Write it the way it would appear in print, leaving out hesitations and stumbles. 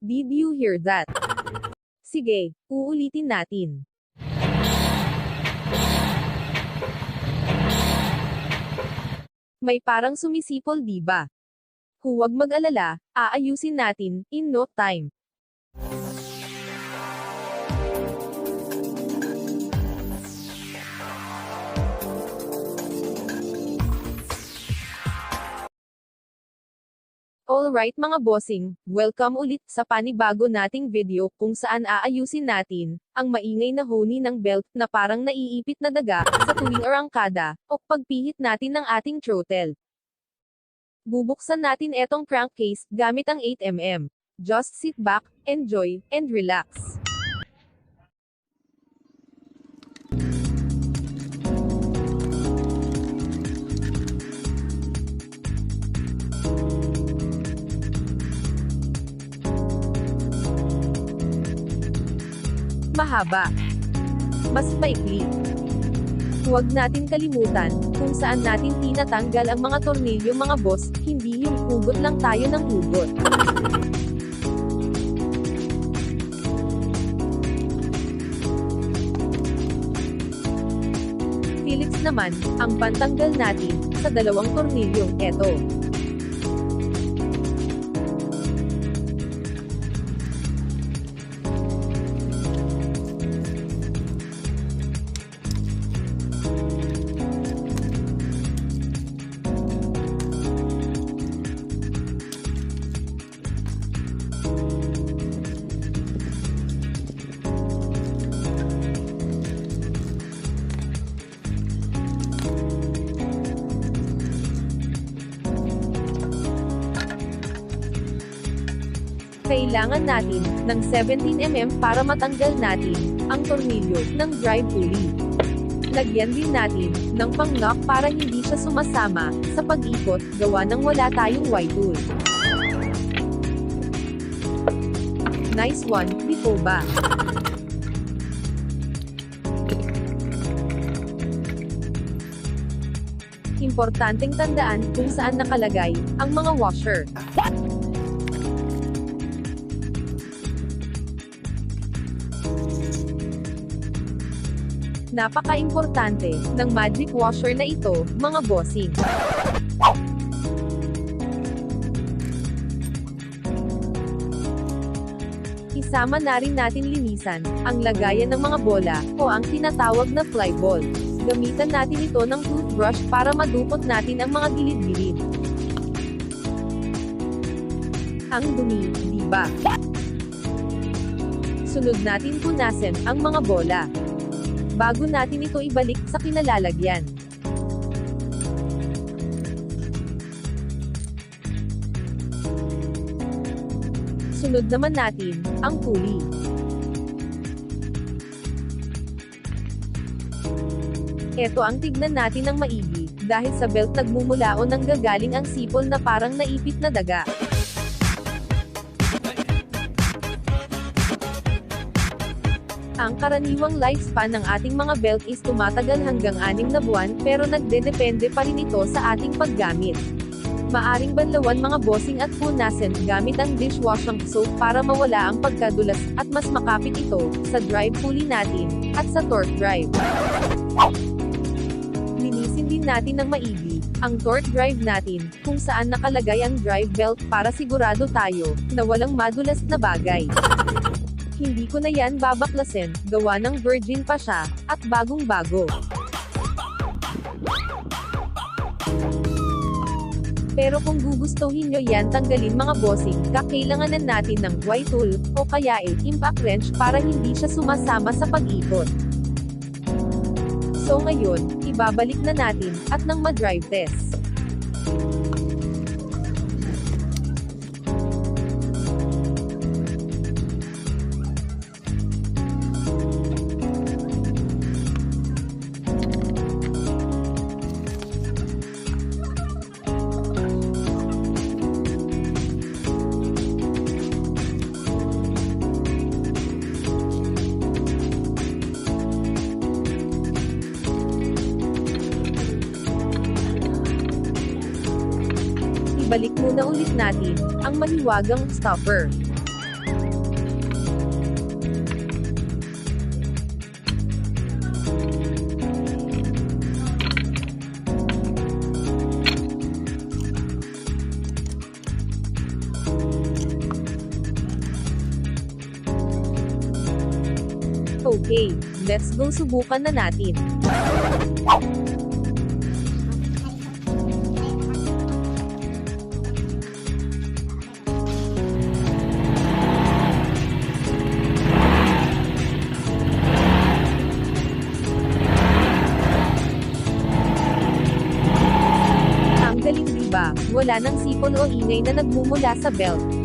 Did you hear that? Sige, uulitin natin. May parang sumisipol, di ba? Huwag mag-alala, aayusin natin in no time. Alright mga bossing, welcome ulit sa panibago nating video kung saan aayusin natin ang maingay na honi ng belt na parang naiipit na daga sa tuwing aarangkada o pagpihit natin ng ating trotel. Bubuksan natin etong crankcase gamit ang 8mm. Just sit back, enjoy, and relax. Mahaba. Mas maikli. Huwag natin kalimutan kung saan natin tinatanggal ang mga tornilyo mga boss, hindi yung hugot lang tayo ng hugot. Phillips naman, ang pantanggal natin sa dalawang tornilyong eto. Kailangan natin ng 17mm para matanggal natin ang tornilyo ng drive pulley. Lagyan din natin ng pang-knock para hindi siya sumasama sa pag-ikot gawa ng wala tayong Y-tool. Nice one, di po ba? Importanteng tandaan kung saan nakalagay ang mga washer. Napaka-importante ng magic washer na ito, mga bossing. Isama na rin natin linisan ang lagayan ng mga bola o ang tinatawag na fly ball. Gamitan natin ito ng toothbrush para madupot natin ang mga gilid-gilid. Ang dumi, di ba? Sunod natin punasan ang mga bola bago natin ito ibalik sa kinalalagyan. Sunod naman natin ang pulley. Ito ang tignan natin ng maigi, dahil sa belt nagmumulaon ng gagaling ang sipol na parang naipit na daga. Ang karaniwang lifespan ng ating mga belt is tumatagal hanggang 6 na buwan, pero nagdedepende pa rin ito sa ating paggamit. Maaring banlawan mga bossing at punasan gamit ang dishwashing soap para mawala ang pagkadulas, at mas makapit ito sa drive pulley natin at sa torque drive. Linisin din natin ng maigi ang torque drive natin kung saan nakalagay ang drive belt para sigurado tayo na walang madulas na bagay. Hindi ko na yan babaklasin, gawa ng virgin pa siya, at bagong-bago. Pero kung gugustuhin nyo yan tanggalin mga bossing, kakailanganan natin ng Y-tool, o kaya impact wrench para hindi siya sumasama sa pag-ikot. So ngayon, ibabalik na natin, at nang ma-drive test. Balik muna ulit natin ang mahiwagang stopper. Okay, let's go, subukan na natin. Ang galing, diba? Wala nang sipon o ingay na nagmumula sa belt.